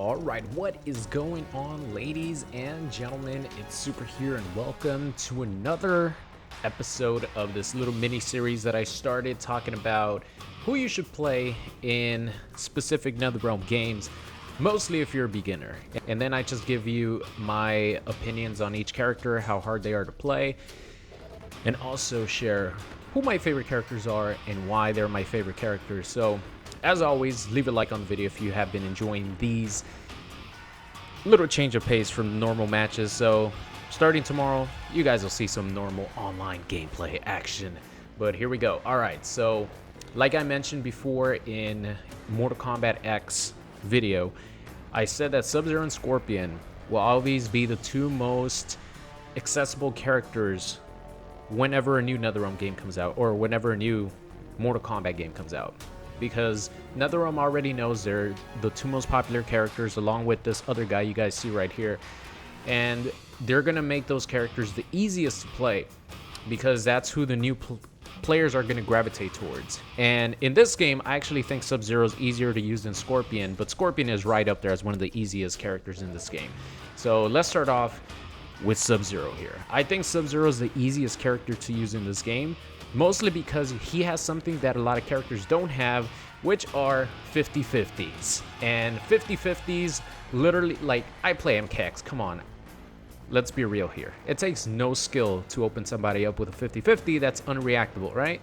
Alright, what is going on, ladies and gentlemen? It's Super here, and welcome to another episode of this little mini series that I started talking about who you should play in specific NetherRealm games, mostly if you're a beginner. And then I just give you my opinions on each character, how hard they are to play, and also share who my favorite characters are and why they're my favorite characters. So as always, leave a like on the video if you have been enjoying these little change of pace from normal matches. So starting tomorrow, you guys will see some normal online gameplay action. But here we go. Alright, so like I mentioned before in Mortal Kombat X video, I said that Sub-Zero and Scorpion will always be the two most accessible characters whenever a new NetherRealm game comes out, or whenever a new Mortal Kombat game comes out. Because NetherRealm already knows they're the two most popular characters, along with this other guy you guys see right here. And they're going to make those characters the easiest to play, because that's who the new players are going to gravitate towards. And in this game, I actually think Sub-Zero is easier to use than Scorpion, but Scorpion is right up there as one of the easiest characters in this game. So let's start off with Sub-Zero here. I think Sub-Zero is the easiest character to use in this game, mostly because he has something that a lot of characters don't have, which are 50-50s. And 50-50s, literally, like, I play MKX, come on. Let's be real here. It takes no skill to open somebody up with a 50-50 that's unreactable, right?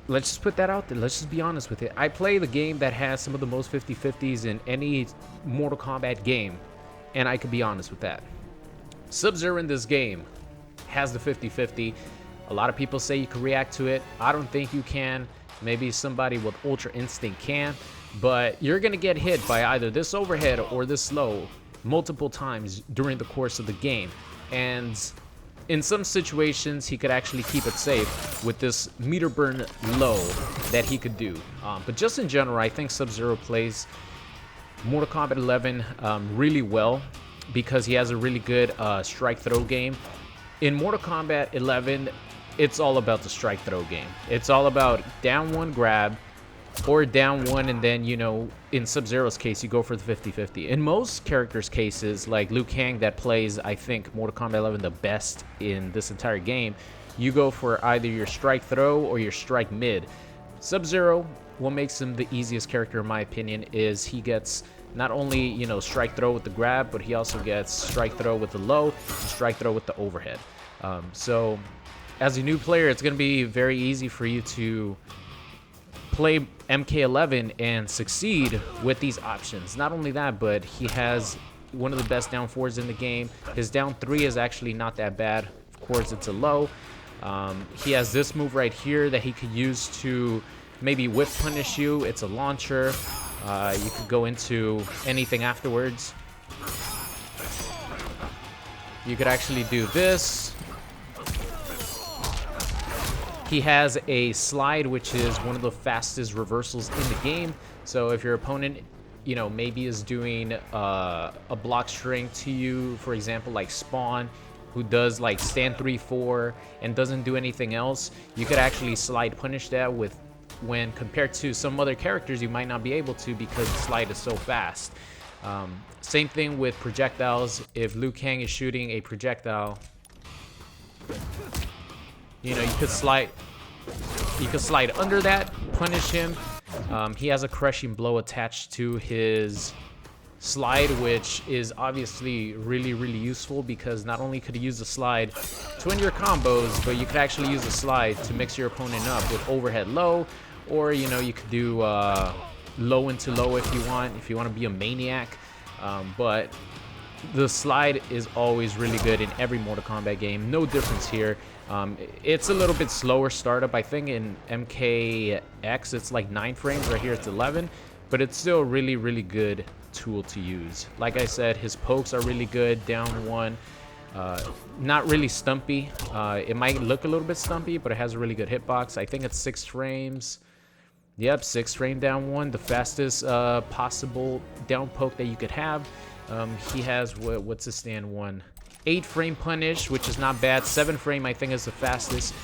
Let's just put that out there. Let's just be honest with it. I play the game that has some of the most 50-50s in any Mortal Kombat game, and I could be honest with that. Sub-Zero in this game has the 50-50. A lot of people say you can react to it. I don't think you can. Maybe somebody with Ultra Instinct can. But you're going to get hit by either this overhead or this low multiple times during the course of the game. And in some situations, he could actually keep it safe with this meter burn low that he could do. But just in general, I think Sub-Zero plays Mortal Kombat 11 really well, because he has a really good strike throw game. In Mortal Kombat 11, it's all about the strike throw game. It's all about down one grab, or down one, and then, you know, in Sub-Zero's case, you go for the 50-50. In most characters' cases, like Liu Kang, that plays, I think, Mortal Kombat 11 the best in this entire game, you go for either your strike throw or your strike mid. Sub-Zero, what makes him the easiest character, in my opinion, is he gets not only, you know, strike throw with the grab, but he also gets strike throw with the low and strike throw with the overhead. So as a new player, it's going to be very easy for you to play MK11 and succeed with these options. Not only that, but he has one of the best down 4s in the game. His down 3 is actually not that bad. Of course, it's a low. He has this move right here that he could use to maybe whip punish you. It's a launcher. You could go into anything afterwards. You could actually do this. He has a slide, which is one of the fastest reversals in the game. So if your opponent, you know, maybe is doing a block string to you, for example, like Spawn, who does like stand 3-4 and doesn't do anything else, you could actually slide punish that with, when compared to some other characters, you might not be able to, because the slide is so fast. Same thing with projectiles. If Liu Kang is shooting a projectile, you know, you could slide under that, punish him. He has a crushing blow attached to his slide, which is obviously really, really useful, because not only could you use the slide to end your combos, but you could actually use the slide to mix your opponent up with overhead low, or, you know, you could do low into low if you want to be a maniac. But the slide is always really good in every Mortal Kombat game. No difference here. It's a little bit slower startup. I think in MKX it's like 9 frames. Right here it's 11. But it's still a really, really good tool to use. Like I said, his pokes are really good. Down 1. Not really stumpy. It might look a little bit stumpy, but it has a really good hitbox. I think it's 6 frames. Yep, 6 frame down 1. The fastest possible down poke that you could have. He has, what's his stand 1? 8 frame punish, which is not bad. 7 frame, I think, is the fastest.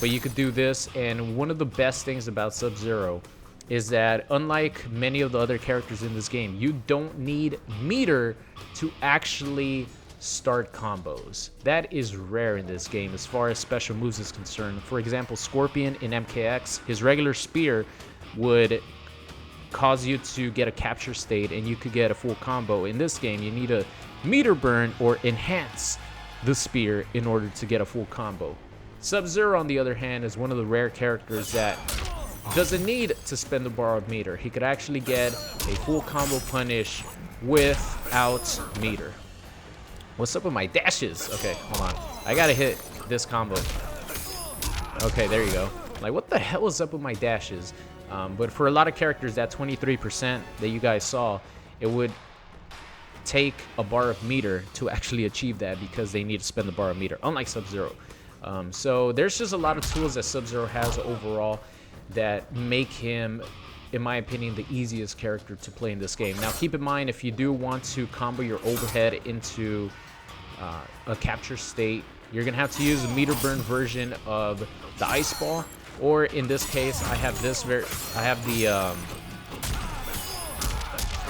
But you could do this. And one of the best things about Sub-Zero is that unlike many of the other characters in this game, you don't need meter to actually start combos. That is rare in this game as far as special moves is concerned. For example, Scorpion in MKX, his regular spear would cause you to get a capture state and you could get a full combo. In this game, you need a meter burn or enhance the spear in order to get a full combo. Sub-Zero, on the other hand, is one of the rare characters that doesn't need to spend the borrowed meter. He could actually get a full combo punish without meter. What's up with my dashes? Okay, hold on. I gotta hit this combo. Okay, there you go. Like, what the hell is up with my dashes? But for a lot of characters, that 23% that you guys saw, it would take a bar of meter to actually achieve that because they need to spend the bar of meter, unlike Sub-Zero. So there's just a lot of tools that Sub-Zero has overall that make him, in my opinion, the easiest character to play in this game. Now, keep in mind, if you do want to combo your overhead into a capture state, you're gonna have to use a meter burn version of the ice ball, or in this case, I have the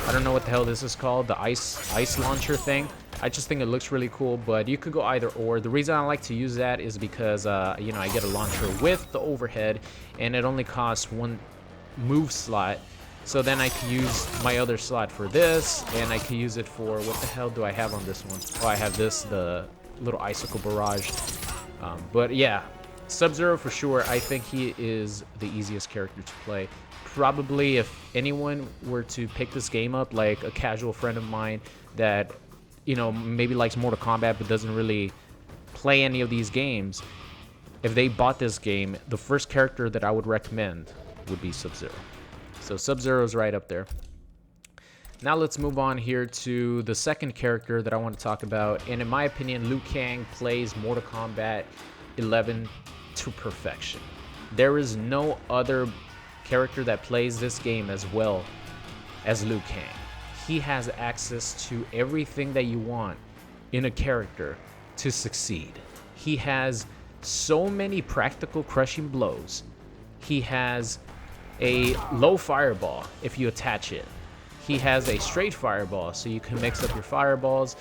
I don't know what the hell this is called, the ice launcher thing. I just think it looks really cool, but you could go either or. The reason I like to use that is because you know, I get a launcher with the overhead, and it only costs one move slot. So then I can use my other slot for this, and I can use it for, what the hell do I have on this one? Oh, I have this, the little icicle barrage. But yeah, Sub-Zero for sure. I think he is the easiest character to play. Probably if anyone were to pick this game up, like a casual friend of mine that, you know, maybe likes Mortal Kombat but doesn't really play any of these games, if they bought this game, the first character that I would recommend would be Sub-Zero. So Sub-Zero is right up there. Now let's move on here to the second character that I want to talk about. And in my opinion, Liu Kang plays Mortal Kombat 11 to perfection. There is no other character that plays this game as well as Liu Kang. He has access to everything that you want in a character to succeed. He has so many practical crushing blows. He has a low fireball if you attach it. He has a straight fireball, so you can mix up your fireballs.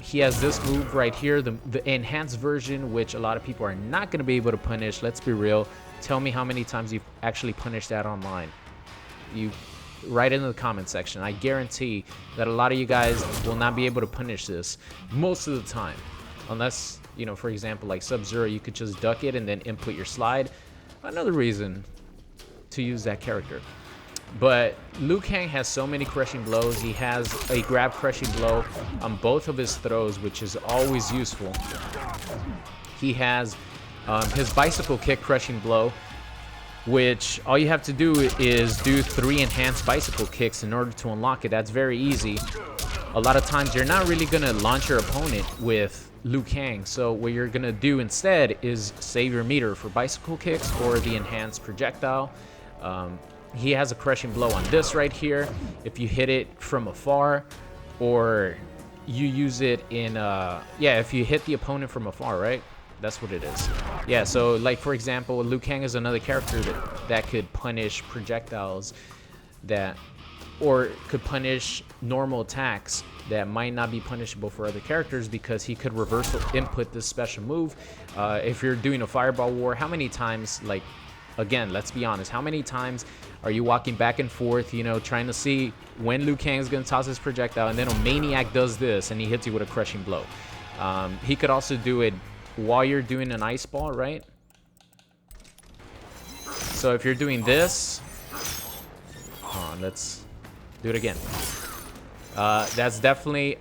He has this move right here, the enhanced version, which a lot of people are not going to be able to punish. Let's be real. Tell me how many times you've actually punished that online. You write it in the comment section. I guarantee that a lot of you guys will not be able to punish this most of the time. Unless, you know, for example, like Sub-Zero, you could just duck it and then input your slide. Another reason to use that character. But Liu Kang has so many crushing blows. He has a grab crushing blow on both of his throws, which is always useful. He has his bicycle kick crushing blow, which all you have to do is do 3 enhanced bicycle kicks in order to unlock it. That's very easy. A lot of times you're not really going to launch your opponent with Liu Kang, so what you're going to do instead is save your meter for bicycle kicks or the enhanced projectile. He has a crushing blow on this right here if you hit it from afar, or you use it in yeah, if you hit the opponent from afar, right? That's what it is. Yeah, so like for example, Liu Kang is another character that could punish projectiles that, or could punish normal attacks that might not be punishable for other characters, because he could reversal input this special move. If you're doing a fireball war, how many times, like, again, let's be honest, how many times are you walking back and forth, you know, trying to see when Liu Kang is going to toss his projectile, and then a maniac does this and he hits you with a crushing blow. He could also do it while you're doing an ice ball, right? So if you're doing this, hold on, let's do it again. That's definitely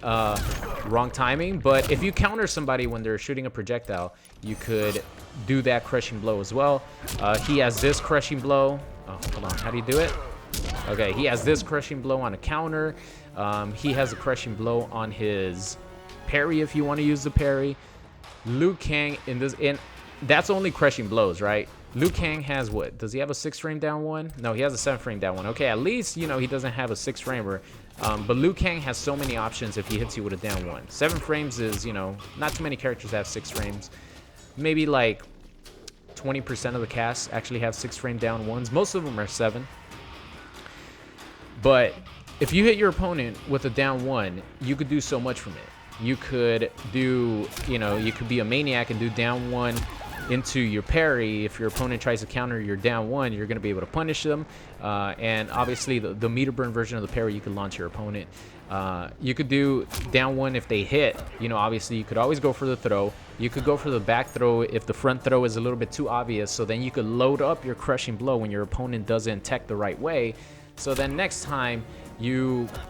wrong timing, but if you counter somebody when they're shooting a projectile, you could do that crushing blow as well. He has this crushing blow. Oh, hold on, how do you do it? Okay, he has this crushing blow on a counter. He has a crushing blow on his parry if you want to use the parry. Liu Kang in this, and that's only crushing blows, right? Liu Kang has what? Does he have a 6 frame down one? No, he has a 7 frame down one. Okay, at least, you know, he doesn't have a 6 framer. But Liu Kang has so many options if he hits you with a down one. 7 frames is, you know, not too many characters have 6 frames. Maybe like 20% of the cast actually have 6 frame down ones. Most of them are 7. But if you hit your opponent with a down 1, you could do so much from it. You could do, you could be a maniac and do down 1 into your parry. If your opponent tries to counter your down 1, you're going to be able to punish them. And obviously, the meter burn version of the parry, you can launch your opponent. You could do down 1 if they hit. Obviously, you could always go for the throw. You could go for the back throw if the front throw is a little bit too obvious. So then you could load up your crushing blow when your opponent doesn't tech the right way. So then next time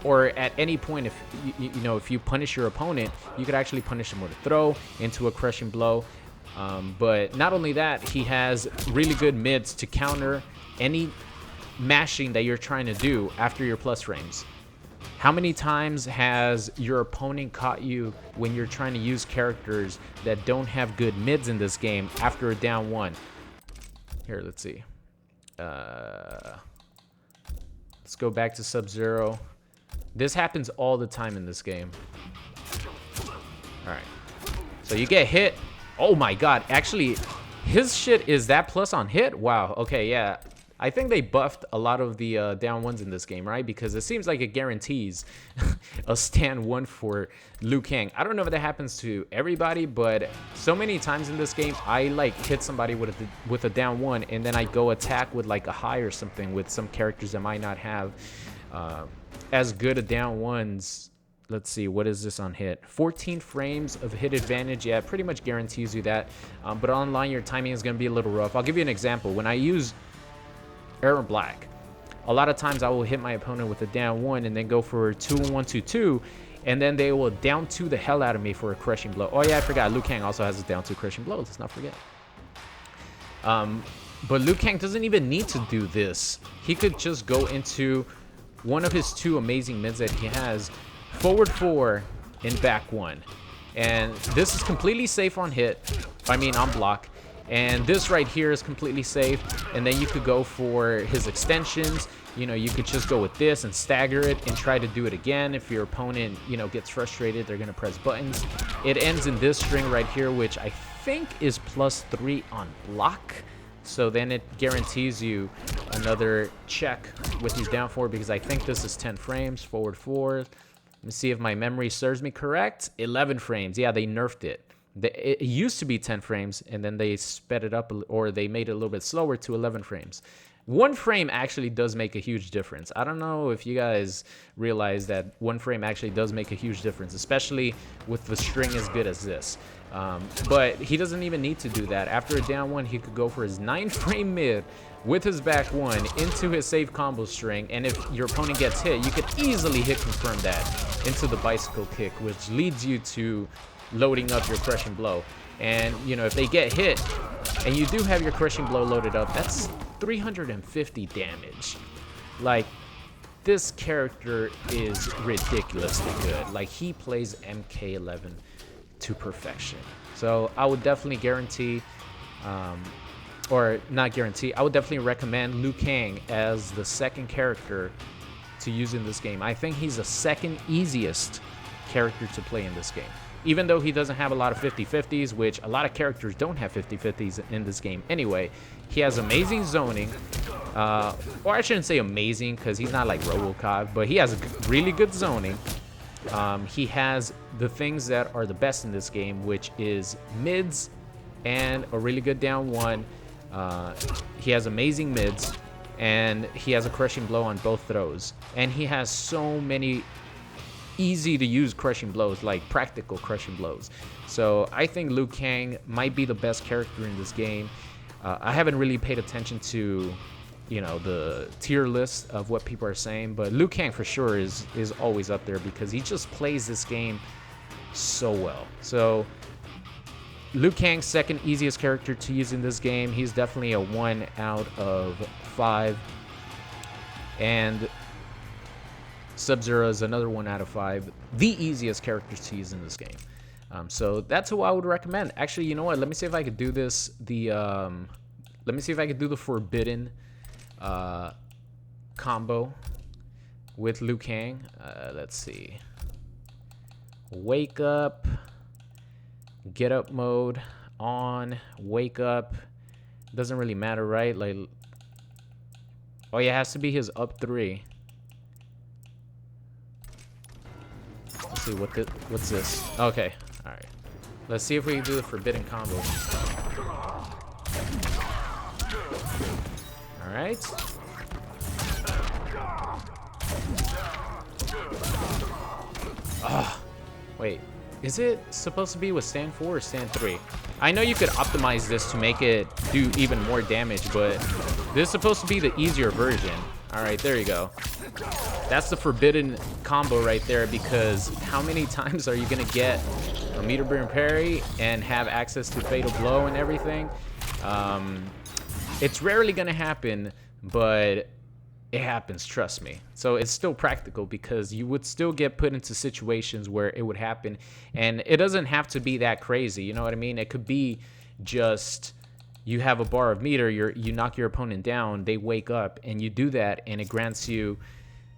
or at any point, if if you punish your opponent, you could actually punish them with a throw into a crushing blow. But not only that, he has really good mids to counter any mashing that you're trying to do after your plus frames. How many times has your opponent caught you when you're trying to use characters that don't have good mids in this game after a down 1? Here, let's see. Let's go back to Sub-Zero. This happens all the time in this game. All right. So you get hit. Oh my god. Actually, his shit is that plus on hit? Wow. Okay, yeah. I think they buffed a lot of the down 1s in this game, right? Because it seems like it guarantees a stand 1 for Liu Kang. I don't know if that happens to everybody, but so many times in this game, I like hit somebody with a down 1, and then I go attack with like a high or something with some characters that might not have as good a down 1s. Let's see, what is this on hit? 14 frames of hit advantage. Yeah, it pretty much guarantees you that. But online, your timing is going to be a little rough. I'll give you an example. When I use Aaron Black, a lot of times I will hit my opponent with a down 1 and then go for 2-1-2-2, and then they will down 2 the hell out of me for a crushing blow. Oh yeah, I forgot, Liu Kang also has a down 2 crushing blow. Let's not forget. But Liu Kang doesn't even need to do this. He could just go into one of his 2 amazing mids that he has, forward 4 and back 1. And this is completely safe on hit. On block. And this right here is completely safe. And then you could go for his extensions. You could just go with this and stagger it and try to do it again. If your opponent, gets frustrated, they're going to press buttons. It ends in this string right here, which I think is +3 on block. So then it guarantees you another check with your down 4, because I think this is 10 frames, forward 4. Let me see if my memory serves me correct. 11 frames. Yeah, they nerfed it. It used to be 10 frames, and then they sped it up, or they made it a little bit slower to 11 frames. 1 frame actually does make a huge difference. I don't know if you guys realize that 1 frame actually does make a huge difference, especially with the string as good as this. But he doesn't even need to do that. After a down 1, he could go for his 9-frame mid with his back 1 into his safe combo string, and if your opponent gets hit, you could easily hit confirm that into the bicycle kick, which leads you to loading up your crushing blow. And if they get hit and you do have your crushing blow loaded up, that's 350 damage. Like, this character is ridiculously good. Like, he plays MK11 to perfection. So I would definitely guarantee, or not guarantee, I would definitely recommend Liu Kang as the second character to use in this game. I think he's the second easiest character to play in this game. Even though he doesn't have a lot of 50-50s, which a lot of characters don't have 50-50s in this game anyway. He has amazing zoning. Or I shouldn't say amazing, because he's not like RoboCop, but he has really good zoning. He has the things that are the best in this game, which is mids and a really good down 1. He has amazing mids, and he has a crushing blow on both throws. And he has so many easy to use crushing blows, like practical crushing blows. So I think Liu Kang might be the best character in this game. I haven't really paid attention to the tier list of what people are saying, but Liu Kang for sure is always up there, because he just plays this game so well. So Liu Kang, second easiest character to use in this game. He's definitely a 1 out of 5. And Sub-Zero is another 1 out of 5. The easiest characters to use in this game. So that's who I would recommend. Actually, you know what? Let me see if I could do this. Let me see if I could do the forbidden combo with Liu Kang. Let's see. Wake up. Get up mode on. Wake up. Doesn't really matter, right? Like, oh yeah, it has to be his up 3. see what's this. Okay, all right. Let's see if we can do the forbidden combo. All right. Ah, wait. Is it supposed to be with stand 4 or stand 3? I know you could optimize this to make it do even more damage, but this is supposed to be the easier version. All right, there you go. That's the forbidden combo right there, because how many times are you gonna get a meter burn parry and have access to fatal blow and everything? It's rarely gonna happen, but it happens, trust me. So it's still practical, because you would still get put into situations where it would happen, and it doesn't have to be that crazy, you know what I mean? It could be just you have a bar of meter, you knock your opponent down, they wake up, and you do that, and it grants you,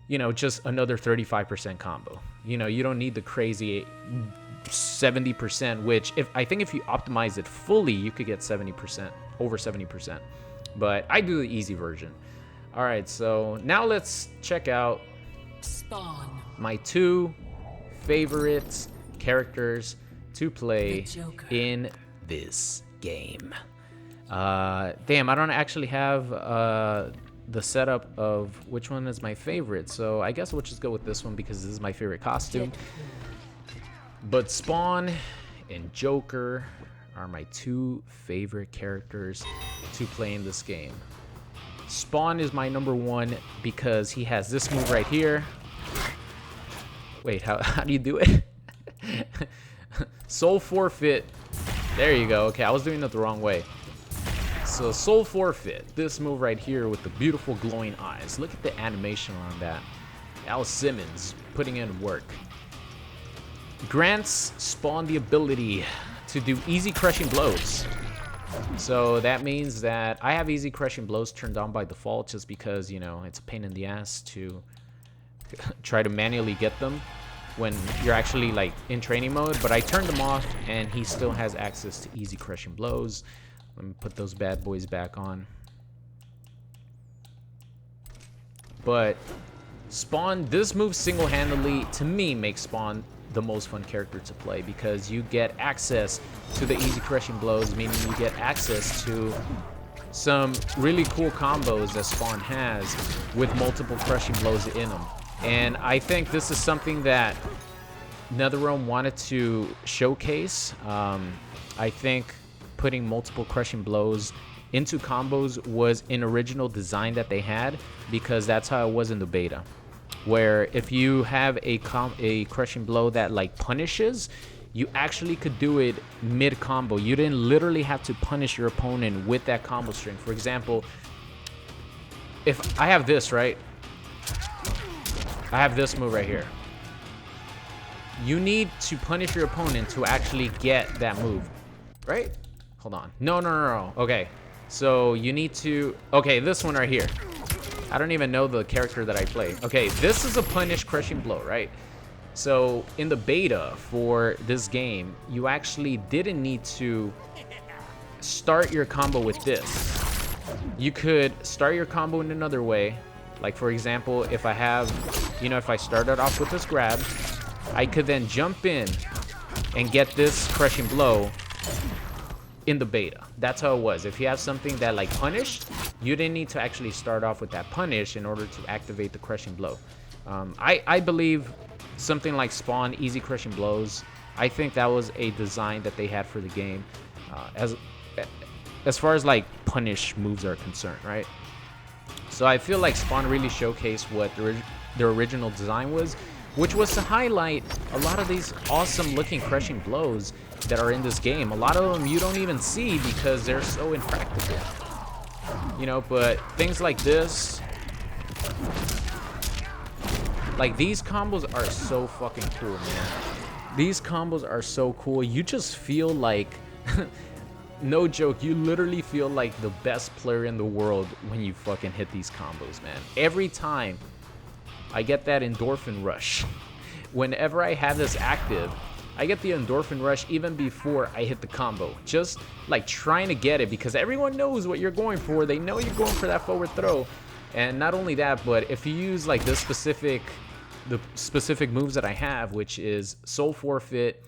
you know, just another 35% combo. You know, you don't need the crazy 70%, which I think if you optimize it fully, you could get 70%, over 70%. But I do the easy version. All right, so now let's check out my 2 favorite characters to play in this game. Damn, I don't actually have the setup of which one is my favorite, so I guess we'll just go with this one because this is my favorite costume. But Spawn and Joker are my 2 favorite characters to play in this game. Spawn is my number 1 because he has this move right here. Wait, how do you do it? Soul forfeit. There you go. Okay, I was doing it the wrong way. So soul forfeit, this move right here with the beautiful glowing eyes. Look at the animation on that. Al Simmons putting in work. Grants Spawn the ability to do easy crushing blows. So that means that I have easy crushing blows turned on by default, just because, you know, it's a pain in the ass to try to manually get them when you're actually like in training mode. But I turned them off, and he still has access to easy crushing blows. Let me put those bad boys back on. But Spawn, this move single-handedly, to me, makes Spawn the most fun character to play, because you get access to the easy crushing blows, meaning you get access to some really cool combos that Spawn has with multiple crushing blows in them. And I think this is something that NetherRealm wanted to showcase. I think putting multiple crushing blows into combos was an original design that they had, because that's how it was in the beta, where if you have a crushing blow that like punishes, you actually could do it mid combo. You didn't literally have to punish your opponent with that combo string. For example, if I have this, right? I have this move right here. You need to punish your opponent to actually get that move, right? Hold on. No. Okay. So you need to... Okay, this one right here. I don't even know the character that I play. Okay, this is a punish crushing blow, right? So in the beta for this game, you actually didn't need to start your combo with this. You could start your combo in another way. Like, for example, if I have... You know, if I started off with this grab, I could then jump in and get this crushing blow in the beta. That's how it was. If you have something that like punished, you didn't need to actually start off with that punish in order to activate the crushing blow. I believe something like Spawn easy crushing blows, I think that was a design that they had for the game, as far as like punish moves are concerned, right? So I feel like Spawn really showcased what their original design was, which was to highlight a lot of these awesome looking crushing blows that are in this game. A lot of them you don't even see because they're so impractical, you know. But things like this, like these combos are so fucking cool, man. These combos are so cool. You just feel like no joke, you literally feel like the best player in the world when you fucking hit these combos, man. Every time I get that endorphin rush. Whenever I have this active, I get the endorphin rush even before I hit the combo. Just like trying to get it, because everyone knows what you're going for. They know you're going for that forward throw. And not only that, but if you use like this specific the specific moves that I have, which is Soul Forfeit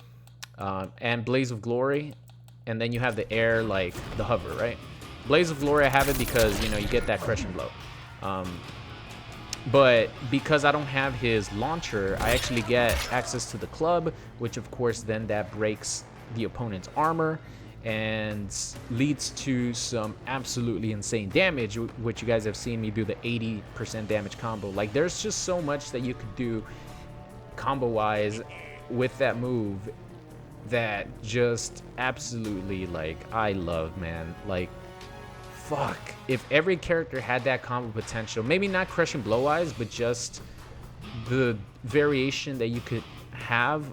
and Blaze of Glory, and then you have the air, like the hover, right? Blaze of Glory, I have it because, you know, you get that crushing blow. But because I don't have his launcher, I actually get access to the club, which of course then that breaks the opponent's armor and leads to some absolutely insane damage, which you guys have seen me do the 80% damage combo. Like, there's just so much that you could do combo wise with that move that just absolutely, like, I love, man. Like, fuck, if every character had that combo potential, maybe not crushing blow wise, but just the variation that you could have.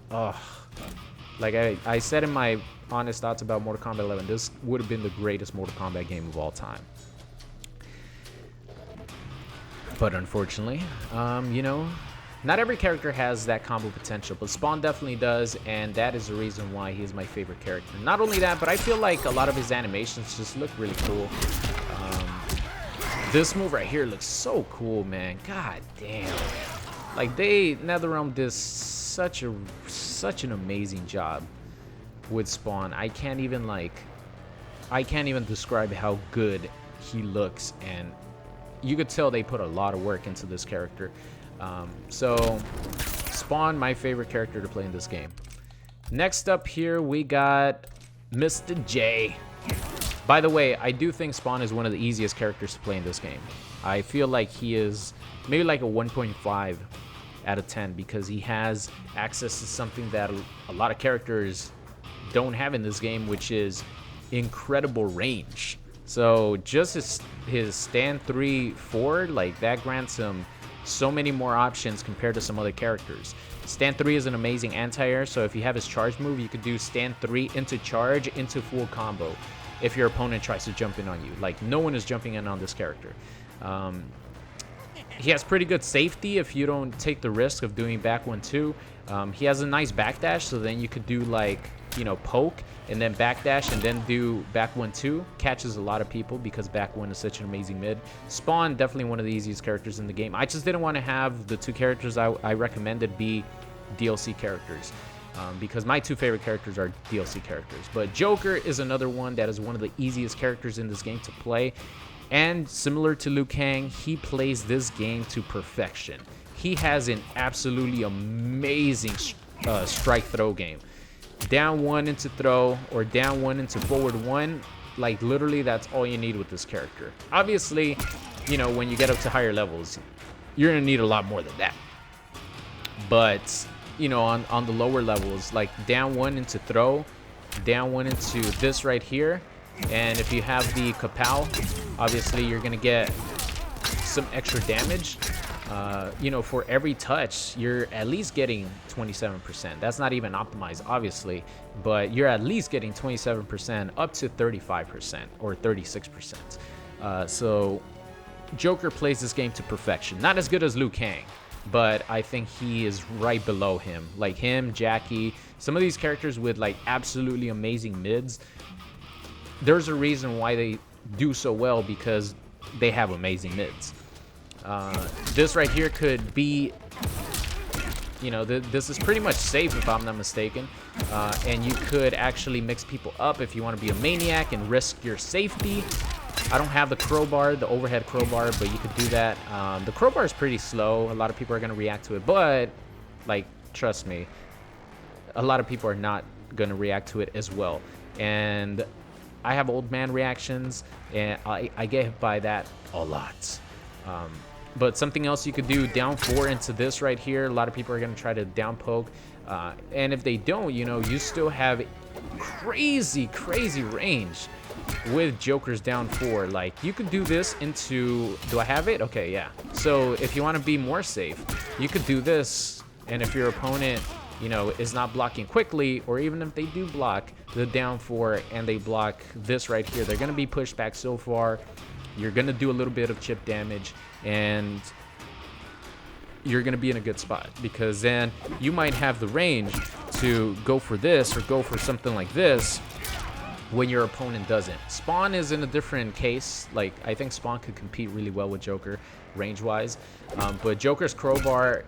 Like I said in my honest thoughts about Mortal Kombat 11, this would have been the greatest Mortal Kombat game of all time. But unfortunately, you know, not every character has that combo potential, but Spawn definitely does, and that is the reason why he is my favorite character. Not only that, but I feel like a lot of his animations just look really cool. This move right here looks so cool, man. God damn. Like, NetherRealm did such an amazing job with Spawn. I can't even describe how good he looks, and you could tell they put a lot of work into this character. So Spawn, my favorite character to play in this game. Next up here we got Mr. J. By the way, I do think Spawn is one of the easiest characters to play in this game. I feel like he is maybe like a 1.5 out of 10 because he has access to something that a lot of characters don't have in this game, which is incredible range. So just his stand 3 forward, like, that grants him so many more options compared to some other characters. Stand 3 is an amazing anti-air, so if you have his charge move, you could do stand 3 into charge into full combo if your opponent tries to jump in on you. Like, no one is jumping in on this character. He has pretty good safety if you don't take the risk of doing back 1-2. He has a nice backdash, so then you could do, like, you know, poke and then backdash and then do back 1-2. Catches a lot of people because back 1 is such an amazing mid. Spawn, definitely one of the easiest characters in the game. I just didn't want to have the two characters I recommended be DLC characters. Because my two favorite characters are DLC characters. But Joker is another one that is one of the easiest characters in this game to play. And similar to Liu Kang, he plays this game to perfection. He has an absolutely amazing strike throw game. Down 1 into throw or down 1 into forward 1. Like, literally, that's all you need with this character. Obviously, you know, when you get up to higher levels, you're going to need a lot more than that. But, you know, on the lower levels, like down 1 into throw, down 1 into this right here, and if you have the kapow, obviously you're gonna get some extra damage. You know, for every touch, you're at least getting 27%. That's not even optimized, obviously, but you're at least getting 27% up to 35% or 36%. So Joker plays this game to perfection. Not as good as Liu Kang, but I think he is right below him. Like him, Jackie, some of these characters with like absolutely amazing mids, there's a reason why they do so well, because they have amazing mids. This right here could be, you know, this is pretty much safe if I'm not mistaken. And you could actually mix people up if you want to be a maniac and risk your safety. I don't have the crowbar, the overhead crowbar, but you could do that. The crowbar is pretty slow. A lot of people are going to react to it, but like, trust me, a lot of people are not going to react to it as well. And I have old man reactions, and I get hit by that a lot. But something else you could do, down 4 into this right here. A lot of people are going to try to down poke. And if they don't, you know, you still have crazy range with Joker's down 4. Like, you could do this into, do I have it? Okay, yeah. So if you want to be more safe, you could do this, and if your opponent, you know, is not blocking quickly, or even if they do block the down 4 and they block this right here, they're going to be pushed back so far. You're going to do a little bit of chip damage, and you're going to be in a good spot, because then you might have the range to go for this or go for something like this when your opponent doesn't. Spawn is in a different case. Like, I think Spawn could compete really well with Joker range-wise, but Joker's crowbar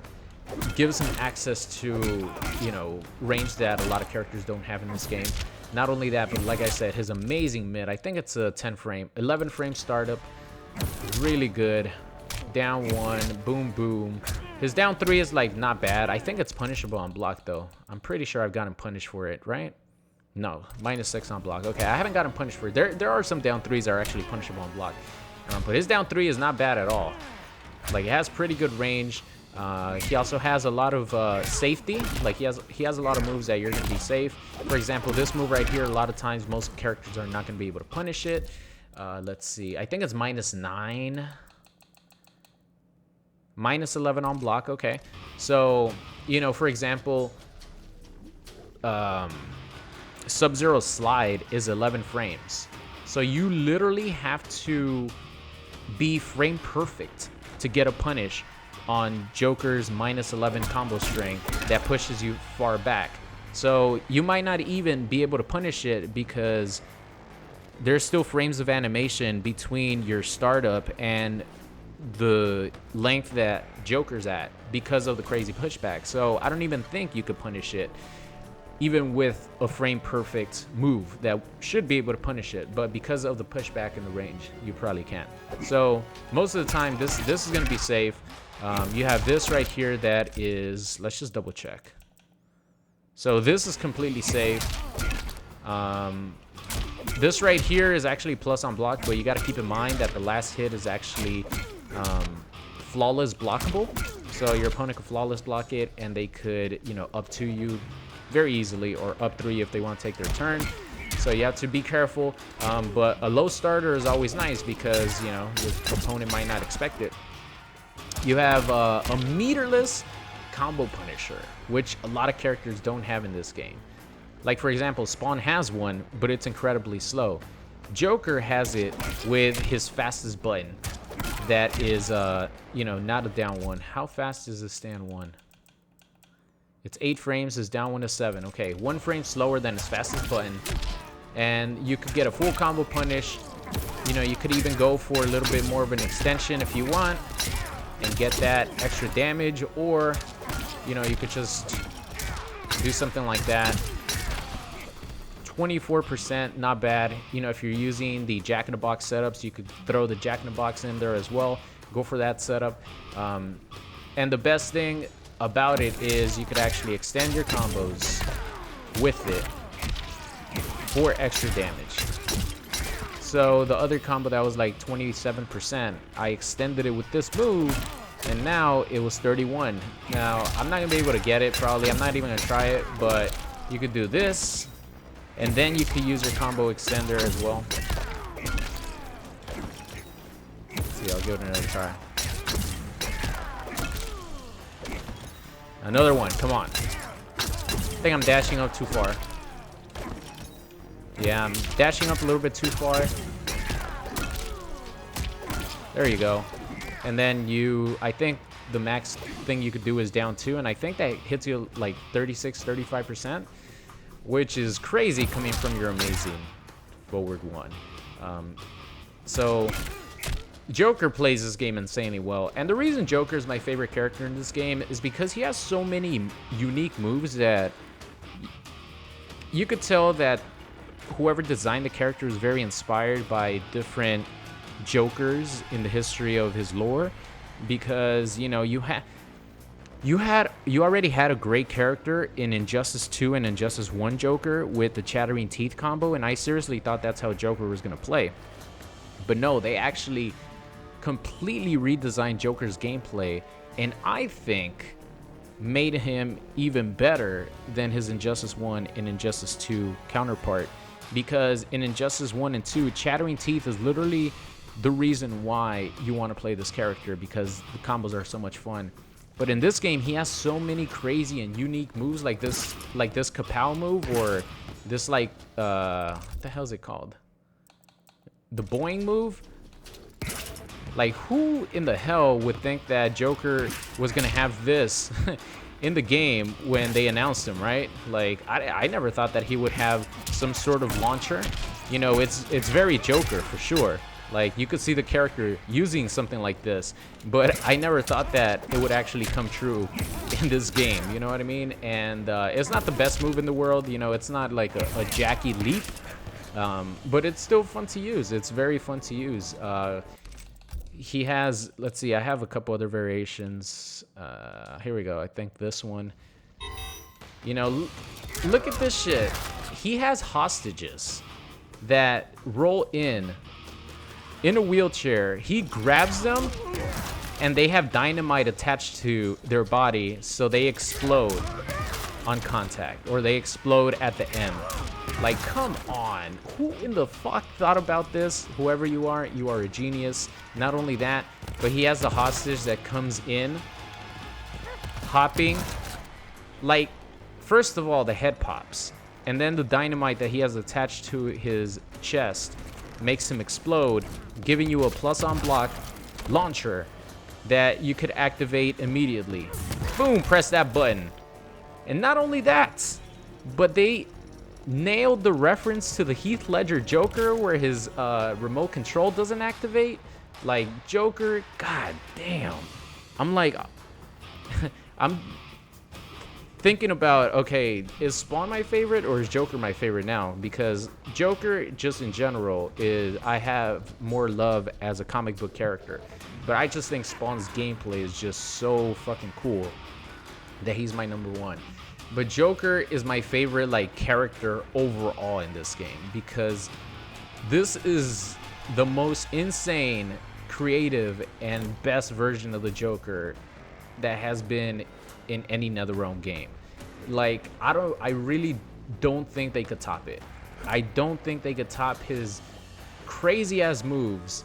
gives him access to, you know, range that a lot of characters don't have in this game. Not only that, but like I said, his amazing mid, I think it's a 11 frame startup, really good. Down 1, boom, boom. His down 3 is like not bad. I think it's punishable on block though. I'm pretty sure I've gotten punished for it, right? No, -6 on block. Okay, I haven't gotten punished for it. There are some down 3s that are actually punishable on block. But his down 3 is not bad at all. Like, it has pretty good range. He also has a lot of safety. Like, he has a lot of moves that you're going to be safe. For example, this move right here, a lot of times most characters are not going to be able to punish it. Let's see. I think it's -9. -11 on block. Okay. So, you know, for example, Sub-Zero slide is 11 frames. So you literally have to be frame perfect to get a punish on Joker's -11 combo string that pushes you far back. So you might not even be able to punish it because there's still frames of animation between your startup and the length that Joker's at because of the crazy pushback. So I don't even think you could punish it even with a frame perfect move that should be able to punish it, but because of the pushback and the range, you probably can't. So most of the time, this is going to be safe. You have this right here that is, let's just double check. So this is completely safe. This right here is actually plus on block, but you got to keep in mind that the last hit is actually flawless blockable. So your opponent could flawless block it, and they could, you know, up to you very easily, or up 3 if they want to take their turn. So you have to be careful. But a low starter is always nice because, you know, your opponent might not expect it. You have a meterless combo punisher, which a lot of characters don't have in this game. Like, for example, Spawn has one, but it's incredibly slow. Joker has it with his fastest button. That is, you know, not a down 1. How fast is the stand 1? It's 8 frames. His down 1 is 7. Okay, 1 frame slower than his fastest button. And you could get a full combo punish. You know, you could even go for a little bit more of an extension if you want and get that extra damage. Or, you know, you could just do something like that. 24%, not bad. You know, if you're using the Jack-in-the-Box setups, you could throw the Jack-in-the-Box in there as well. Go for that setup. And the best thing about it is you could actually extend your combos with it for extra damage. So the other combo that was like 27%, I extended it with this move, and now it was 31. Now, I'm not gonna be able to get it probably. I'm not even gonna try it, but you could do this, and then you could use your combo extender as well. Let's see, I'll give it another try. Another one, come on. I think I'm dashing up too far. Yeah, I'm dashing up a little bit too far. There you go. And then I think the max thing you could do is down 2, and I think that hits you like 36, 35%, which is crazy coming from your amazing forward 1. So Joker plays this game insanely well, and the reason Joker is my favorite character in this game is because he has so many unique moves that you could tell that whoever designed the character is very inspired by different Jokers in the history of his lore, because, you know, you already had a great character in Injustice 2 and Injustice 1 Joker with the Chattering Teeth combo, and I seriously thought that's how Joker was going to play. But no, they actually completely redesigned Joker's gameplay, and I think made him even better than his Injustice 1 and Injustice 2 counterpart, because in Injustice 1 and 2, Chattering Teeth is literally the reason why you want to play this character, because the combos are so much fun. But in this game, he has so many crazy and unique moves, like this Kapow move, or this, like, what the hell is it called? The Boing move? Like, who in the hell would think that Joker was gonna have this in the game when they announced him, right? Like, I never thought that he would have some sort of launcher. You know, it's very Joker for sure. Like, you could see the character using something like this, but I never thought that it would actually come true in this game, you know what I mean? And it's not the best move in the world, you know, it's not like a Jackie leap, but it's still fun to use. It's very fun to use. He has, let's see, I have a couple other variations. Here we go. I think this one. You know, look at this shit. He has hostages that roll in a wheelchair. He grabs them, and they have dynamite attached to their body, so they explode on contact, or they explode at the end. Like, come on. Who in the fuck thought about this? Whoever you are a genius. Not only that, but he has the hostage that comes in, hopping. Like, first of all, the head pops. And then the dynamite that he has attached to his chest makes him explode, giving you a plus on block launcher that you could activate immediately. Boom, press that button. And not only that, but they nailed the reference to the Heath Ledger Joker where his remote control doesn't activate. Like, Joker, god damn. I'm like, I'm thinking about, okay, is Spawn my favorite or is Joker my favorite now? Because Joker, just in general, I have more love as a comic book character. But I just think Spawn's gameplay is just so fucking cool that he's my number one. But Joker is my favorite, like, character overall in this game, because this is the most insane, creative, and best version of the Joker that has been in any NetherRealm game. Like, I really don't think they could top it. I don't think they could top his crazy ass moves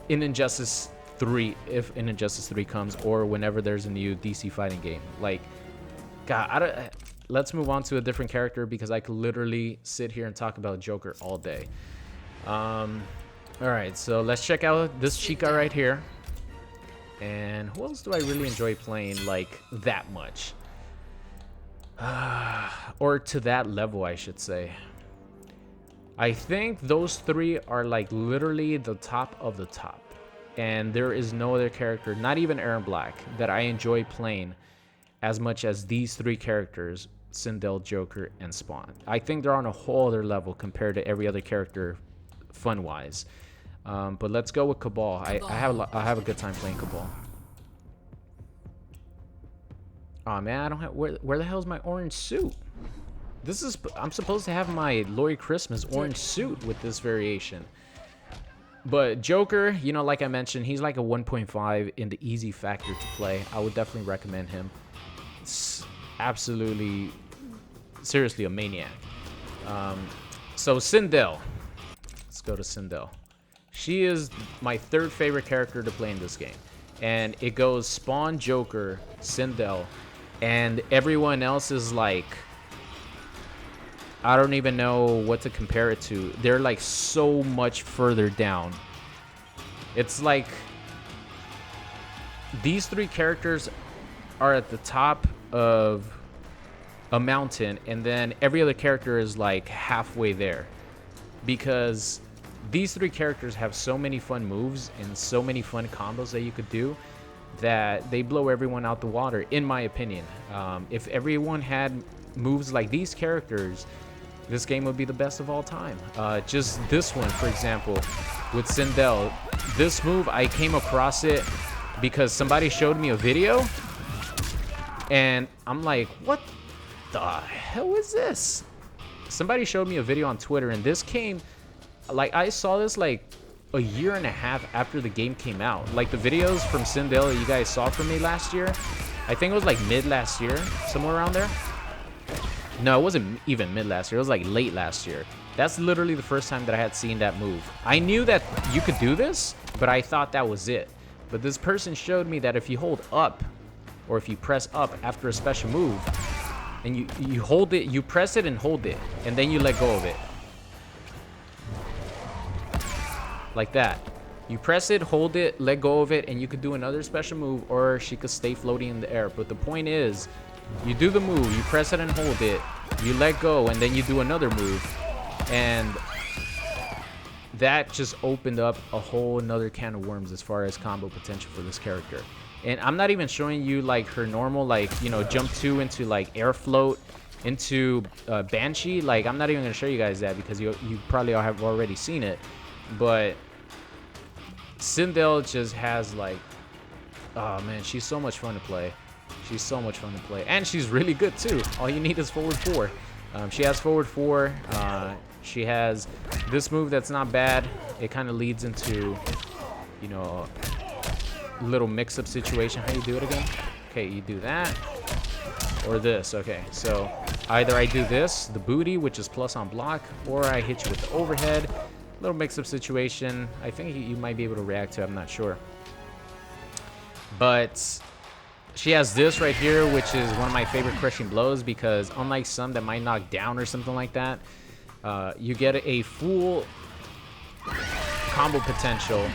in Injustice 3, if an Injustice 3 comes, or whenever there's a new DC fighting game. Like, God, let's move on to a different character, because I could literally sit here and talk about Joker all day. All right, so let's check out this Chica right here. And who else do I really enjoy playing, like, that much? Or to that level, I should say. I think those three are, like, literally the top of the top. And there is no other character, not even Aaron Black, that I enjoy playing as much as these three characters, Sindel, Joker, and Spawn. I think they're on a whole other level compared to every other character, fun-wise. But let's go with Cabal. I have a good time playing Cabal. Oh man, I don't have, where the hell is my orange suit? I'm supposed to have my Laurie Christmas orange suit with this variation. But Joker, you know, like I mentioned, he's like a 1.5 in the easy factor to play. I would definitely recommend him. It's absolutely, seriously a maniac. So Sindel. Let's go to Sindel. She is my third favorite character to play in this game. And it goes Spawn, Joker, Sindel, and everyone else is like, I don't even know what to compare it to. They're like so much further down. It's like these three characters are at the top of a mountain, and then every other character is like halfway there, because these three characters have so many fun moves and so many fun combos that you could do that they blow everyone out the water, in my opinion. If everyone had moves like these characters, this game would be the best of all time. Just this one, for example, with Sindel. This move, I came across it because somebody showed me a video, and I'm like, what the hell is this? Somebody showed me a video on Twitter, and this came, like, I saw this like a year and a half after the game came out. Like, the videos from Sindel that you guys saw from me last year, I think it was like mid last year, somewhere around there. No, it wasn't even mid last year. It was like late last year. That's literally the first time that I had seen that move. I knew that you could do this, but I thought that was it. But this person showed me that if you hold up, or if you press up after a special move, and you hold it, you press it and hold it, and then you let go of it. Like that. You press it, hold it, let go of it, and you could do another special move, or she could stay floating in the air. But the point is, you do the move, you press it and hold it, you let go, and then you do another move. And that just opened up a whole nother can of worms as far as combo potential for this character. And I'm not even showing you like her normal, like, you know, jump 2 into like air float into Banshee. Like, I'm not even gonna show you guys that because you probably all have already seen it. But Sindel just has like, oh man, she's so much fun to play. She's so much fun to play, and she's really good too. All you need is forward 4. She has forward 4. She has this move that's not bad. It kind of leads into, you know, a little mix-up situation. How you do it again? Okay, you do that or this. Okay, so either I do this, the booty, which is plus on block, or I hit you with the overhead. Little mix-up situation. I think you might be able to react to it. I'm not sure. But she has this right here, which is one of my favorite crushing blows, because unlike some that might knock down or something like that, you get a full combo potential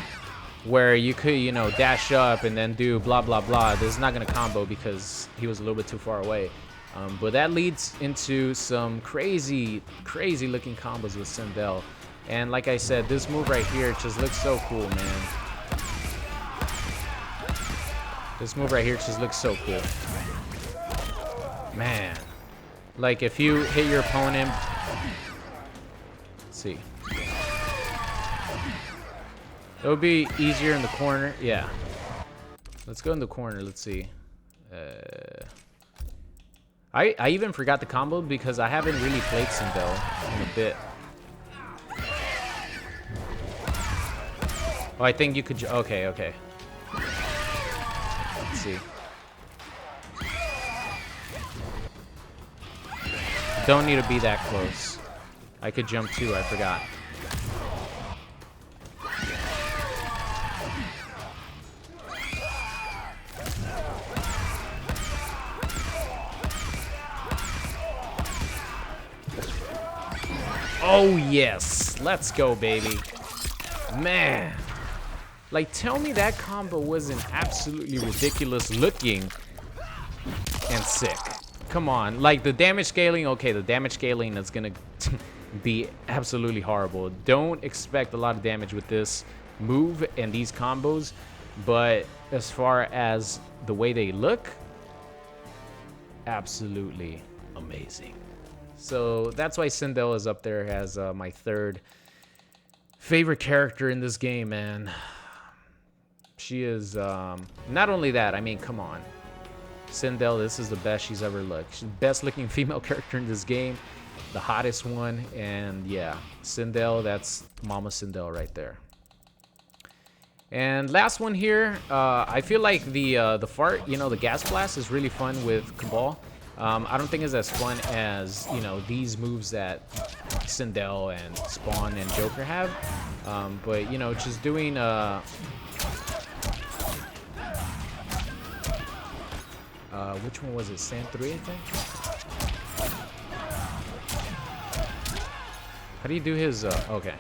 where you could, you know, dash up and then do blah, blah, blah. This is not going to combo because he was a little bit too far away. But that leads into some crazy, crazy looking combos with Sindel. And like I said, this move right here just looks so cool, man. This move right here just looks so cool. Man. Like, if you hit your opponent... Let's see. It would be easier in the corner. Yeah. Let's go in the corner. Let's see. I even forgot the combo because I haven't really played Sindel in a bit. Oh, I think you could... Okay, okay. Let's see. Don't need to be that close. I could jump too, I forgot. Oh yes, let's go, baby. Man, like, tell me that combo wasn't absolutely ridiculous looking and sick. Come on, like, the damage scaling, okay, the damage scaling is gonna be absolutely horrible. Don't expect a lot of damage with this move and these combos, but as far as the way they look, absolutely amazing. So that's why Sindel is up there as my third favorite character in this game, man. She is, not only that, I mean, come on. Sindel, this is the best she's ever looked. She's the best looking female character in this game. The hottest one, and yeah, Sindel, that's Mama Sindel right there. And last one here, I feel like the fart, you know, the gas blast is really fun with Cabal. I don't think it's as fun as, you know, these moves that Sindel and Spawn and Joker have. But, you know, just doing... which one was it? Stand 3, I think? How do you do his... okay.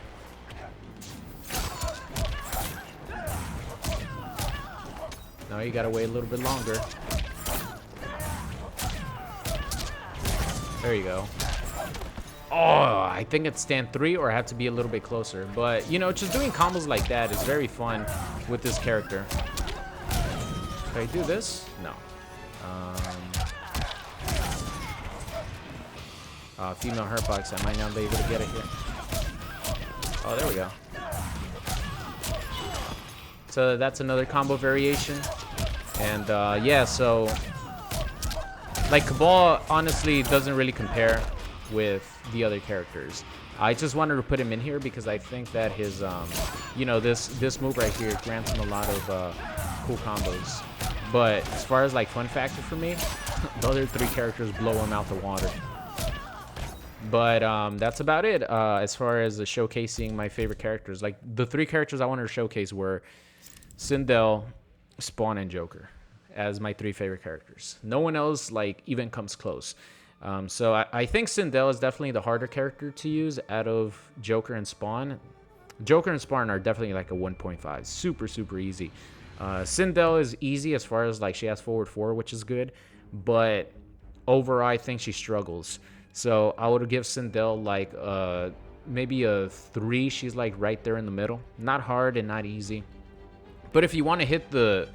Now you gotta wait a little bit longer. There you go. Oh, I think it's stand 3, or I have to be a little bit closer. But, you know, just doing combos like that is very fun with this character. Can I do this? No. Female hurtbox. I might not be able to get it here. Oh, there we go. So that's another combo variation. And yeah, so like Cabal honestly doesn't really compare with the other characters. I just wanted to put him in here because I think that his you know, this move right here grants him a lot of cool combos. But as far as like fun factor for me, the other 3 characters blow him out the water. But that's about it as far as showcasing my favorite characters. Like, the 3 characters I wanted to showcase were Sindel, Spawn, and Joker as my 3 favorite characters. No one else like even comes close. So I think Sindel is definitely the harder character to use out of Joker and Spawn. Joker and Spawn are definitely like a 1.5. Super, super easy. Sindel is easy as far as like she has forward 4, which is good. But overall, I think she struggles. So I would give Sindel like maybe a 3. She's like right there in the middle. Not hard and not easy. But if you want to hit the,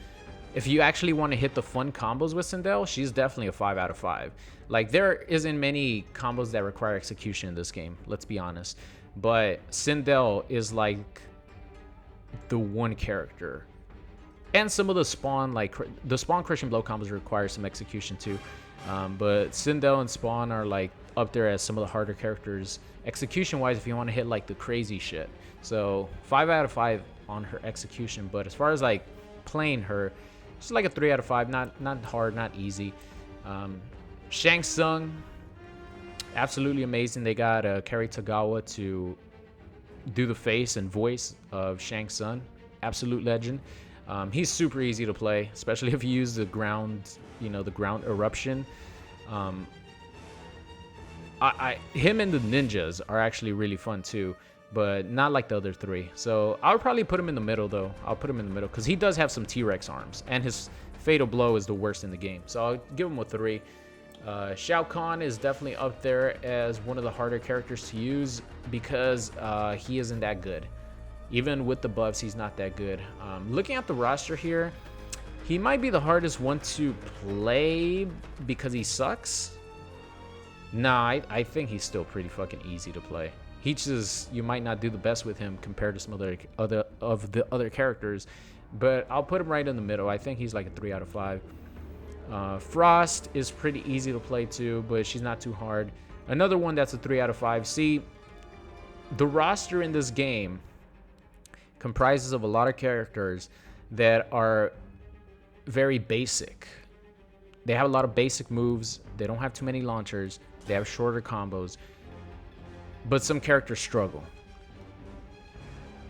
if you actually want to hit the fun combos with Sindel, she's definitely a 5 out of 5. Like, there isn't many combos that require execution in this game, let's be honest. But Sindel is like the one character. And some of the Spawn, like the Spawn Christian Blow combos require some execution too. But Sindel and Spawn are like up there as some of the harder characters execution wise if you want to hit like the crazy shit. So 5 out of 5 on her execution. But as far as like playing her, she's like a 3 out of 5. Not hard, not easy. Shang Tsung, absolutely amazing. They got Kari Tagawa to do the face and voice of Shang Tsung. Absolute legend. He's super easy to play, especially if you use the ground, you know, the ground eruption. Him and the ninjas are actually really fun too, but not like the other 3. So I would probably put him in the middle though. I'll put him in the middle because he does have some T-Rex arms, and his fatal blow is the worst in the game. So I'll give him a 3. Shao Kahn is definitely up there as one of the harder characters to use because he isn't that good. Even with the buffs, he's not that good. Looking at the roster here, he might be the hardest one to play because he sucks. Nah, I think he's still pretty fucking easy to play. He just, you might not do the best with him compared to some other characters, but I'll put him right in the middle. I think he's like a 3 out of 5. Frost is pretty easy to play too, but she's not too hard. Another one that's a 3 out of 5. See, the roster in this game comprises of a lot of characters that are very basic. They have a lot of basic moves. They don't have too many launchers. They have shorter combos. But some characters struggle.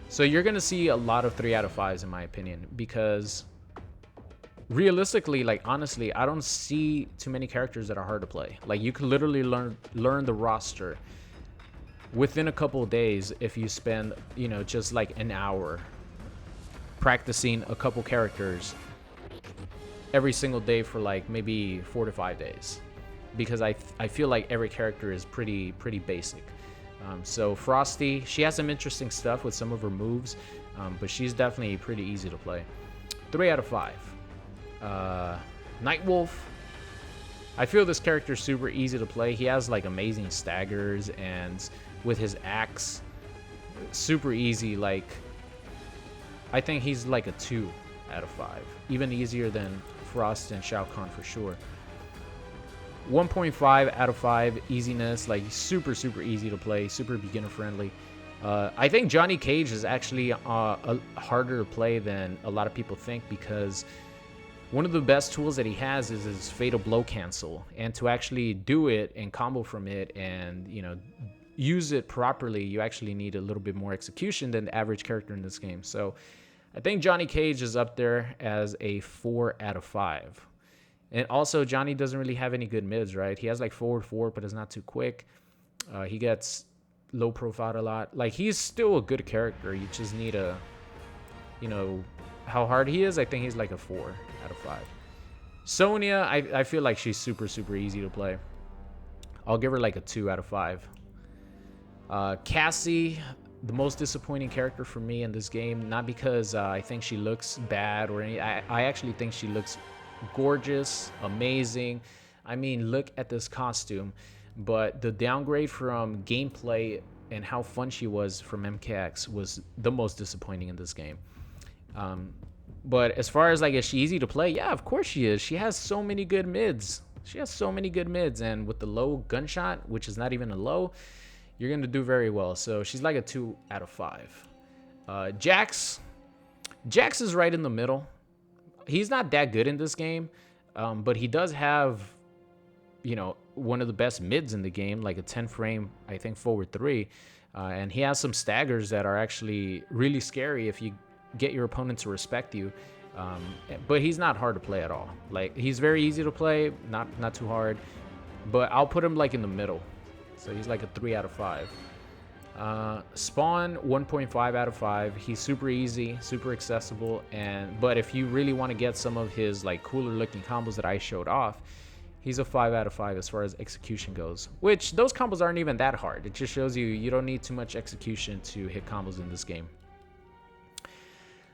So you're going to see a lot of 3 out of 5s in my opinion, because realistically, like honestly, I don't see too many characters that are hard to play. Like, you could literally learn the roster within a couple of days if you spend, you know, just like an hour practicing a couple characters every single day for like maybe 4 to 5 days, because I feel like every character is pretty basic. So Frosty, she has some interesting stuff with some of her moves, but she's definitely pretty easy to play. 3 out of 5. Nightwolf, I feel this character is super easy to play. He has like amazing staggers, and with his axe, super easy. Like, I think he's like a 2 out of 5, even easier than Frost and Shao Kahn for sure. 1.5 out of 5 easiness, like super easy to play, super beginner friendly. I think Johnny Cage is actually harder to play than a lot of people think, because one of the best tools that he has is his fatal blow cancel, and to actually do it and combo from it and, you know, use it properly, you actually need a little bit more execution than the average character in this game. So I think Johnny Cage is up there as a 4 out of 5. And also, Johnny doesn't really have any good mids, right? He has like forward 4, but it's not too quick. He gets low profile a lot. Like, he's still a good character. You just need a, you know, how hard he is. I think he's like a 4 out of 5. Sonya, I feel like she's super easy to play. I'll give her like a 2 out of 5. Cassie, the most disappointing character for me in this game, not because I think she looks bad or any. I actually think she looks gorgeous, amazing. I mean, look at this costume. But the downgrade from gameplay and how fun she was from MKX was the most disappointing in this game. But as far as like, is she easy to play? Yeah, of course she is. She has so many good mids. And with the low gunshot, which is not even a low, you're going to do very well. So she's like a 2 out of 5. Jax is right in the middle. He's not that good in this game, but he does have, you know, one of the best mids in the game, like a 10 frame, I think, forward 3. And he has some staggers that are actually really scary if you get your opponent to respect you. But he's not hard to play at all. Like, he's very easy to play, not too hard. But I'll put him like in the middle. So he's like a 3 out of 5. Spawn, 1.5 out of 5. He's super easy, super accessible, but if you really want to get some of his like cooler looking combos that I showed off, He's a 5 out of 5 as far as execution goes, which those combos aren't even that hard. It just shows you don't need too much execution to hit combos in this game.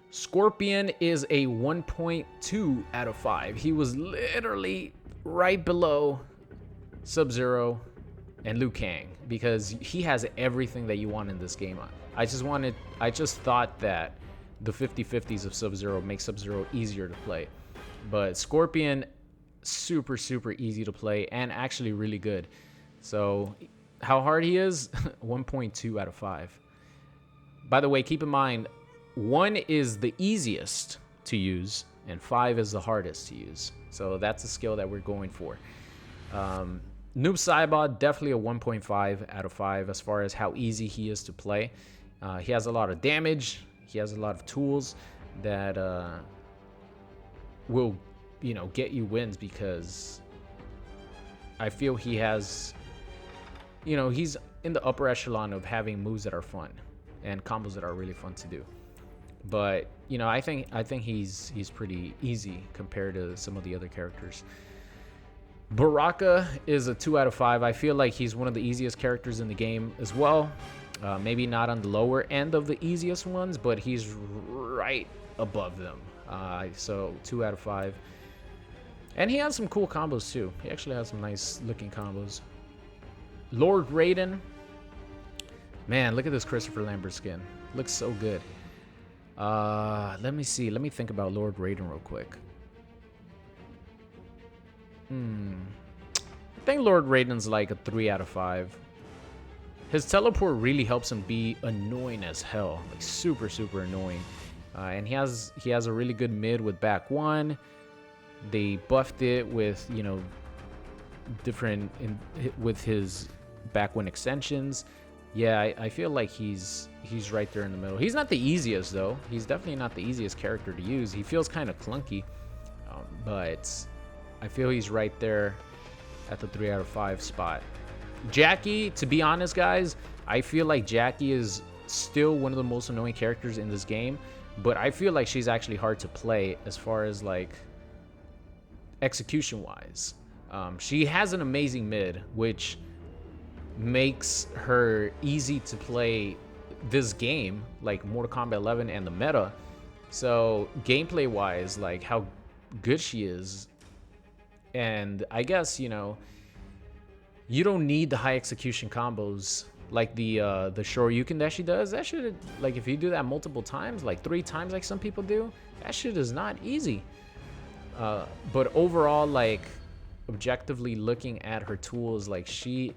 Scorpion is a 1.2 out of 5. He was literally right below Sub-Zero and Liu Kang because he has everything that you want in this game. I just thought that the 50-50s of Sub-Zero make Sub-Zero easier to play. But Scorpion, super easy to play and actually really good. So how hard he is? 1.2 out of 5. By the way, keep in mind, 1 is the easiest to use and 5 is the hardest to use. So that's a skill that we're going for. Noob Saibot, definitely a 1.5 out of 5 as far as how easy he is to play. He has a lot of damage. He has a lot of tools that will, get you wins because I feel he has, he's in the upper echelon of having moves that are fun and combos that are really fun to do. But I think he's pretty easy compared to some of the other characters. Baraka is a 2 out of 5. I feel like he's one of the easiest characters in the game as well. Maybe not on the lower end of the easiest ones, but he's right above them. So 2 out of 5. And he has some cool combos too. He actually has some nice looking combos. Lord Raiden. Man, look at this Christopher Lambert skin. Looks so good. Let me see. Let me think about Lord Raiden real quick. I think Lord Raiden's like a 3 out of 5. His teleport really helps him be annoying as hell, like super annoying. And he has a really good mid with back 1. They buffed it with with his back 1 extensions. Yeah, I feel like he's right there in the middle. He's not the easiest though. He's definitely not the easiest character to use. He feels kind of clunky, but I feel he's right there at the 3 out of 5 spot. Jackie, to be honest, guys, I feel like Jackie is still one of the most annoying characters in this game, but I feel like she's actually hard to play as far as like execution wise. She has an amazing mid, which makes her easy to play this game, like Mortal Kombat 11 and the meta. So gameplay wise, like how good she is, and I guess you don't need the high execution combos like the Shoryuken that she does. That shit, like if you do that multiple times, like 3 times like some people do, that shit is not easy. But overall, like objectively looking at her tools, like she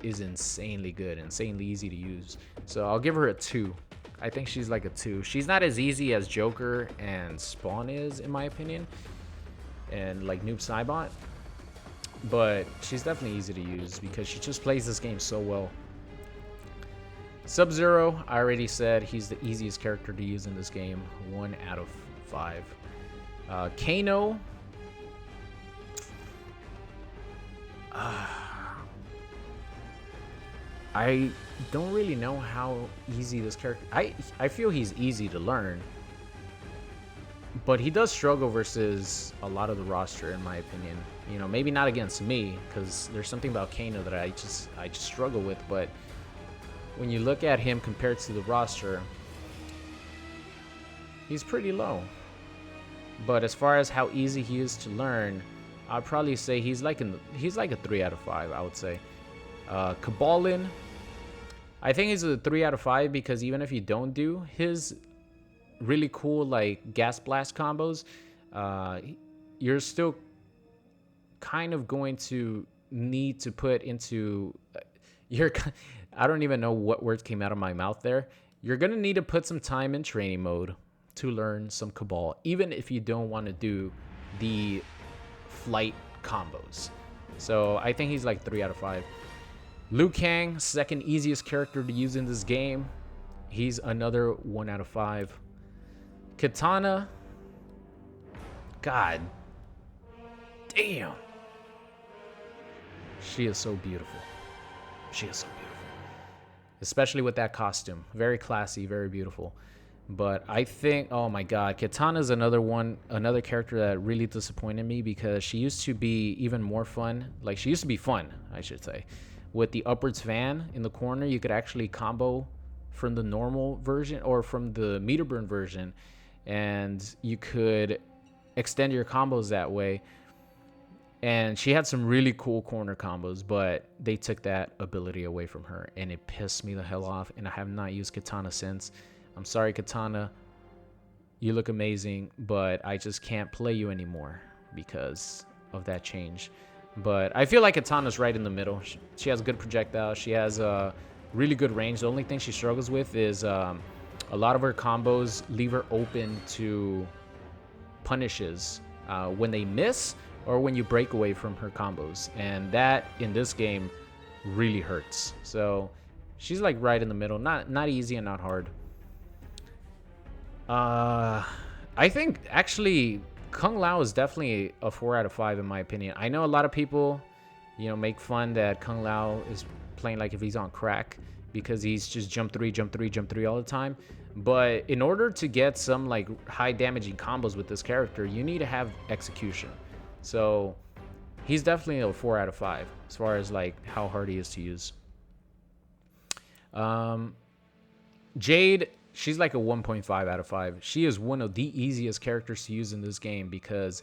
is insanely good, insanely easy to use. So I'll give her a 2. I think she's like a 2. She's not as easy as Joker and Spawn is, in my opinion, and like Noob Saibot, but she's definitely easy to use because she just plays this game so well. Sub-Zero, I already said he's the easiest character to use in this game. 1 out of 5. Kano. I don't really know how easy this character... I feel he's easy to learn, but he does struggle versus a lot of the roster, in my opinion. Maybe not against me, because there's something about Kano that I just struggle with, but when you look at him compared to the roster, he's pretty low. But as far as how easy he is to learn, I'd probably say he's like a 3 out of 5, I would say. Kabalin, I think he's a 3 out of 5 because even if you don't do his really cool like gas blast combos, you're still kind of going to need to put into I don't even know what words came out of my mouth there. You're gonna need to put some time in training mode to learn some Cabal, even if you don't want to do the flight combos. So I think he's like 3 out of 5. Liu Kang, second easiest character to use in this game. He's another 1 out of 5. Katana, god damn, she is so beautiful. She is so beautiful, especially with that costume. Very classy, very beautiful. But I think, oh my god, Katana's another character that really disappointed me because she used to be even more fun. Like, she used to be fun, I should say. With the upwards fan in the corner, you could actually combo from the normal version or from the meter burn version, and you could extend your combos that way. And she had some really cool corner combos, but they took that ability away from her, and it pissed me the hell off, and I have not used Katana since. I'm sorry, Katana. You look amazing, but I just can't play you anymore because of that change. But I feel like Katana's right in the middle. She has good projectile. She has a really good range. The only thing she struggles with is a lot of her combos leave her open to punishes when they miss or when you break away from her combos. And that, in this game, really hurts. So she's like right in the middle. Not easy and not hard. I think actually Kung Lao is definitely a 4 out of 5 in my opinion. I know a lot of people, make fun that Kung Lao is playing like if he's on crack because he's just jump 3, jump 3, jump 3 all the time. But in order to get some like high damaging combos with this character, you need to have execution. So he's definitely a 4 out of 5 as far as like how hard he is to use. Jade, she's like a 1.5 out of 5. She is one of the easiest characters to use in this game because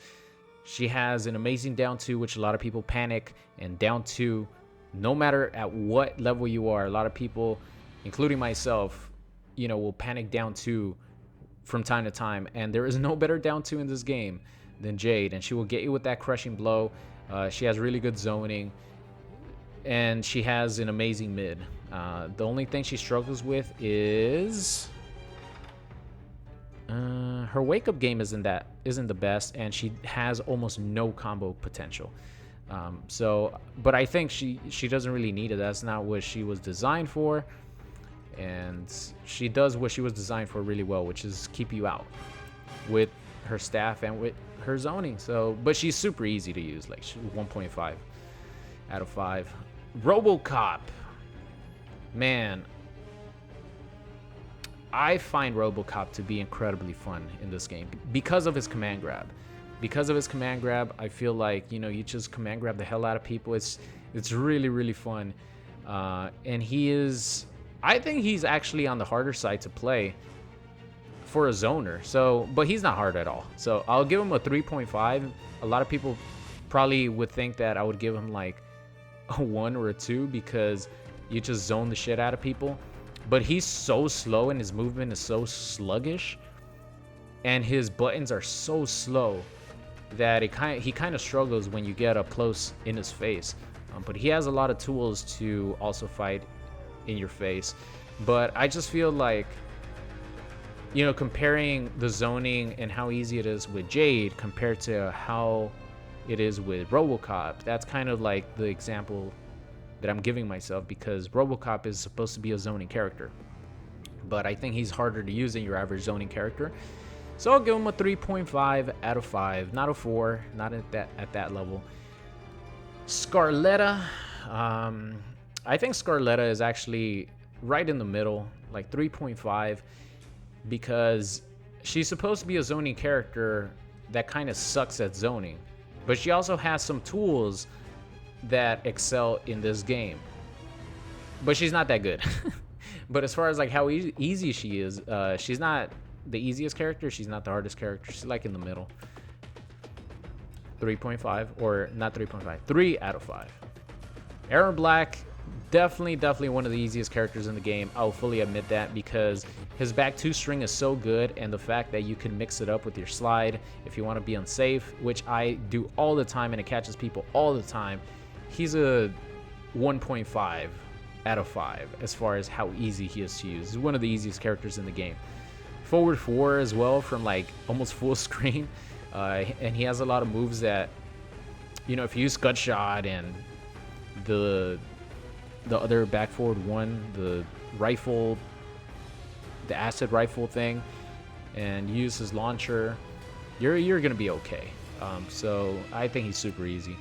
she has an amazing down 2, which a lot of people panic. And down 2, no matter at what level you are, a lot of people, including myself, will panic down 2 from time to time. And there is no better down 2 in this game than Jade. And she will get you with that crushing blow. She has really good zoning. And she has an amazing mid. The only thing she struggles with is her wake-up game isn't the best, and she has almost no combo potential. But I think she doesn't really need it. That's not what she was designed for, and she does what she was designed for really well, which is keep you out with her staff and with her zoning. But she's super easy to use. Like, 1.5 out of 5. RoboCop, man. I find RoboCop to be incredibly fun in this game because of his command grab. Because of his command grab, I feel like, you just command grab the hell out of people. It's really, really fun. And I think he's actually on the harder side to play for a zoner. But he's not hard at all. So I'll give him a 3.5. A lot of people probably would think that I would give him like a 1 or a 2 because you just zone the shit out of people. But he's so slow and his movement is so sluggish, and his buttons are so slow that he kind of struggles when you get up close in his face. But he has a lot of tools to also fight in your face. But I just feel like, comparing the zoning and how easy it is with Jade compared to how it is with RoboCop, that's kind of like the example that I'm giving myself, because RoboCop is supposed to be a zoning character, but I think he's harder to use than your average zoning character. So I'll give him a 3.5 out of 5, not a 4, not at that level. Scarletta, I think Scarletta is actually right in the middle, like 3.5, because she's supposed to be a zoning character that kind of sucks at zoning, but she also has some tools that excel in this game, but she's not that good. But as far as like how easy she is, she's not the easiest character, she's not the hardest character, she's like in the middle. 3.5, or not 3.5, 3 out of 5. Aaron Black, definitely one of the easiest characters in the game. I'll fully admit that, because his back 2 string is so good, and the fact that you can mix it up with your slide if you want to be unsafe, which I do all the time and it catches people all the time. He's a 1.5 out of 5 as far as how easy he is to use. He's one of the easiest characters in the game. Forward 4 as well, from like almost full screen. And he has a lot of moves that, if you use gut shot and the other back forward 1, the rifle, the acid rifle thing, and use his launcher, you're gonna be okay. So I think he's super easy.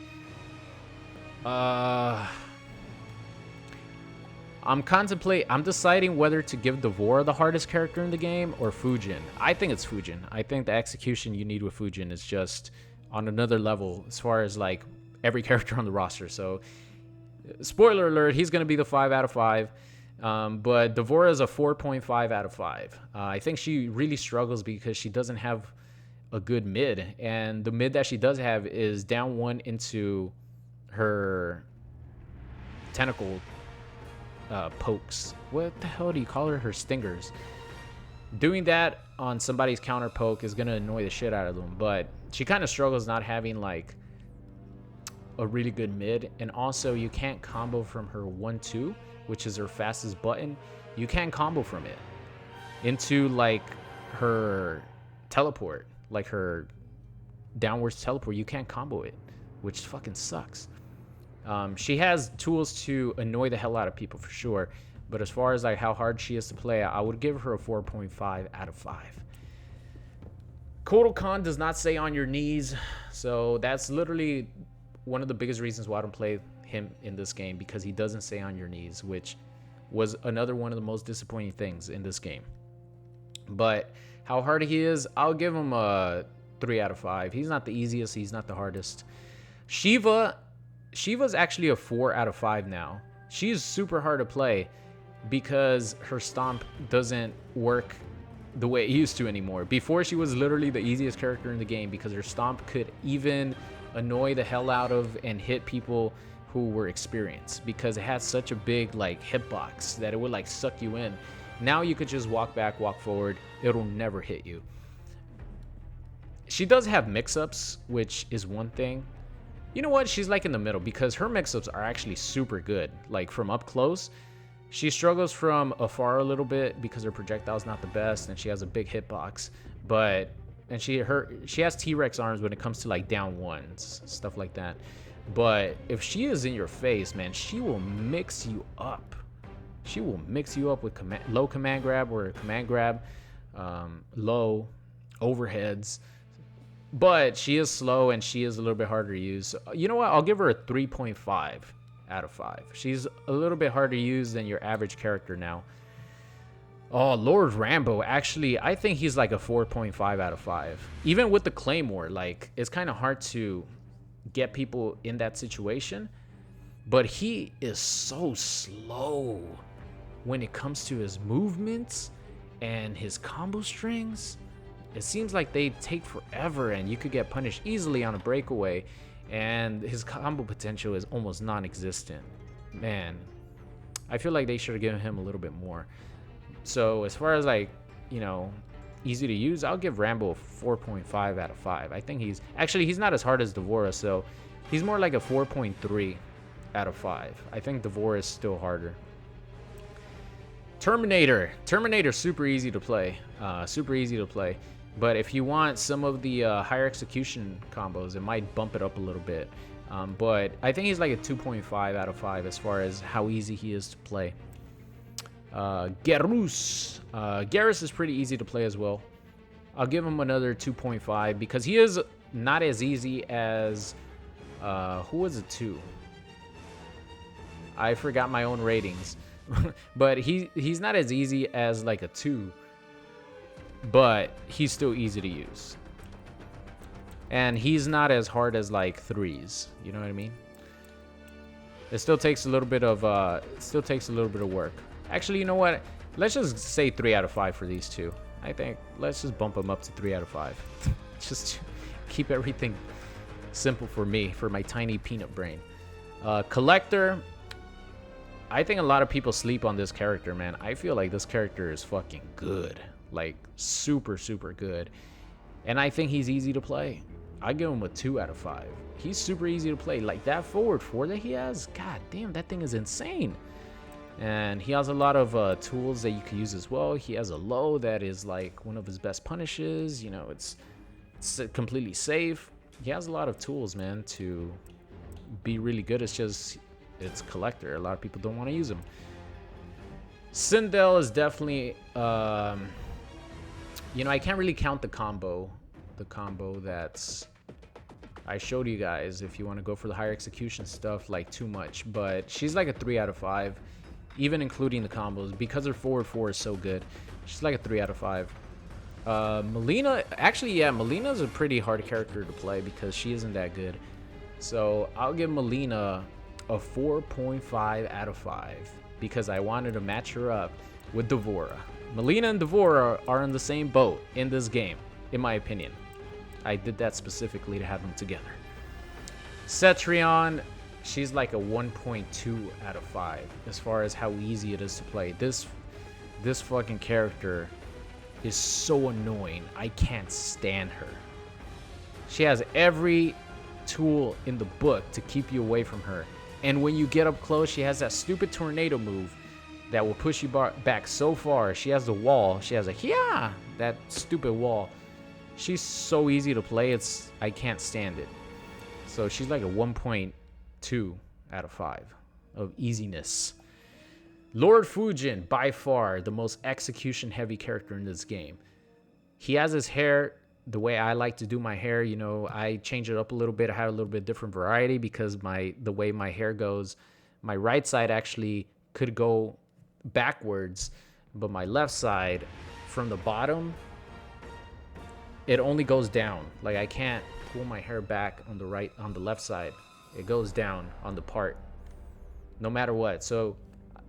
I'm deciding whether to give Devora the hardest character in the game or Fujin. I think it's Fujin. I think the execution you need with Fujin is just on another level as far as like every character on the roster. So spoiler alert, he's going to be the 5 out of 5. But Devora is a 4.5 out of 5. I think she really struggles because she doesn't have a good mid. And the mid that she does have is down 1 into her tentacle pokes. What the hell do you call her? Her stingers. Doing that on somebody's counter poke is going to annoy the shit out of them. But she kind of struggles not having like a really good mid. And also you can't combo from her 1-2, which is her fastest button. You can't combo from it into like her teleport, like her downwards teleport. You can't combo it, which fucking sucks. She has tools to annoy the hell out of people for sure, but as far as like how hard she is to play, I would give her a 4.5 out of 5. Kotal does not say on your knees, so that's literally one of the biggest reasons why I don't play him in this game, because he doesn't say on your knees, which was another one of the most disappointing things in this game. But how hard he is, I'll give him a 3 out of 5. He's not the easiest, he's not the hardest. Shiva's actually a 4 out of 5 now. She's super hard to play because her stomp doesn't work the way it used to anymore. Before, she was literally the easiest character in the game because her stomp could even annoy the hell out of and hit people who were experienced, because it had such a big like hitbox that it would like suck you in. Now you could just walk back, walk forward, it'll never hit you. She does have mix-ups, which is one thing. You know what? She's like in the middle because her mix-ups are actually super good. Like from up close, she struggles from afar a little bit because her projectile's not the best and she has a big hitbox. But she has T-Rex arms when it comes to like down ones, stuff like that. But if she is in your face, man, she will mix you up. She will mix you up with low command grab or command grab, low overheads. But she is slow and she is a little bit harder to use. So, you know what? I'll give her a 3.5 out of 5. She's a little bit harder to use than your average character now. Oh, Lord Rambo. Actually, I think he's like a 4.5 out of 5. Even with the Claymore, like, it's kind of hard to get people in that situation. But he is so slow when it comes to his movements and his combo strings. It seems like they take forever and you could get punished easily on a breakaway, and his combo potential is almost non-existent. Man, I feel like they should have given him a little bit more. So as far as like, you know, easy to use, I'll give Rambo a 4.5 out of 5. I think he's not as hard as Devora, so he's more like a 4.3 out of 5. I think Devora is still harder. Terminator super easy to play. But if you want some of the higher execution combos, it might bump it up a little bit. But I think he's like a 2.5 out of 5 as far as how easy he is to play. Garrus. Garrus is pretty easy to play as well. I'll give him another 2.5 because he is not as easy as... who was it to? I forgot my own ratings. But he's not as easy as like a 2. But he's still easy to use. And he's not as hard as like 3s. You know what I mean? It still takes a little bit of work. Actually, you know what? Let's just say 3 out of 5 for these two. I think let's just bump them up to 3 out of 5. Just keep everything simple for me, for my tiny peanut brain. Collector. I think a lot of people sleep on this character, man. I feel like this character is fucking good. Like, super, super good. And I think he's easy to play. I give him a 2 out of 5. He's super easy to play. Like, that forward 4 that he has, god damn, that thing is insane. And he has a lot of tools that you can use as well. He has a low that is, like, one of his best punishes. You know, it's completely safe. He has a lot of tools, man, to be really good. It's just, it's Collector. A lot of people don't want to use him. Sindel is definitely... you know, I can't really count the combo. The combo that's I showed you guys if you want to go for the higher execution stuff, like too much. But she's like a 3 out of 5. even including the combos, because her forward 4 is so good. She's like a 3 out of 5. Melina, actually, yeah, Melina's a pretty hard character to play because she isn't that good. So I'll give Melina a 4.5 out of 5 because I wanted to match her up with D'Vorah. Melina and D'Vorah are in the same boat in this game, in my opinion. I did that specifically to have them together. Cetrion, she's like a 1.2 out of 5 as far as how easy it is to play. This fucking character is so annoying. I can't stand her. She has every tool in the book to keep you away from her. And when you get up close, she has that stupid tornado move that will push you back so far. She has the wall. She has a that stupid wall. She's so easy to play. I can't stand it. So she's like a 1.2 out of 5 of easiness. Lord Fujin, by far the most execution heavy character in this game. He has his hair the way I like to do my hair. You know, I change it up a little bit. I have a little bit different variety because the way my hair goes, my right side actually could go backwards, but my left side from the bottom, it only goes down. Like I can't pull my hair back on the left side. It goes down on the part no matter what. So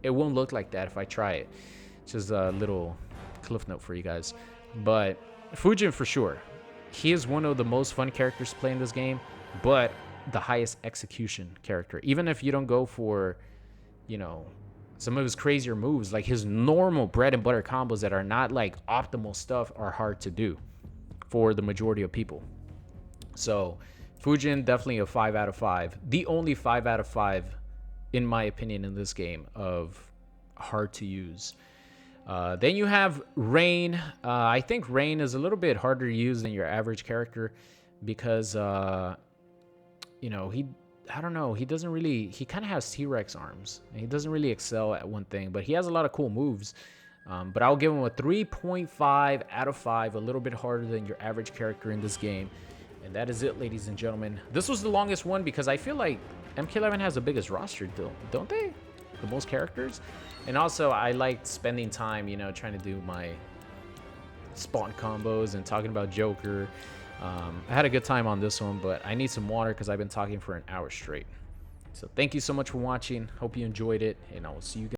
it won't look like that if I try it. Just a little cliff note for you guys. But Fujin for sure, he is one of the most fun characters to play in this game, but the highest execution character. Even if you don't go for, you know, some of his crazier moves, like his normal bread and butter combos that are not like optimal stuff are hard to do for the majority of people. So Fujin, definitely a 5 out of 5. The only 5 out of 5, in my opinion, in this game of hard to use. Then you have Rain. I think Rain is a little bit harder to use than your average character because, you know, I don't know, he kind of has T-Rex arms. And he doesn't really excel at one thing, but he has a lot of cool moves. But I'll give him a 3.5 out of 5, a little bit harder than your average character in this game. And that is it, ladies and gentlemen. This was the longest one because I feel like MK11 has the biggest roster, don't they? The most characters. And also, I liked spending time, you know, trying to do my spawn combos and talking about Joker. I had a good time on this one, but I need some water because I've been talking for an hour straight. So thank you so much for watching. Hope you enjoyed it, and I will see you guys.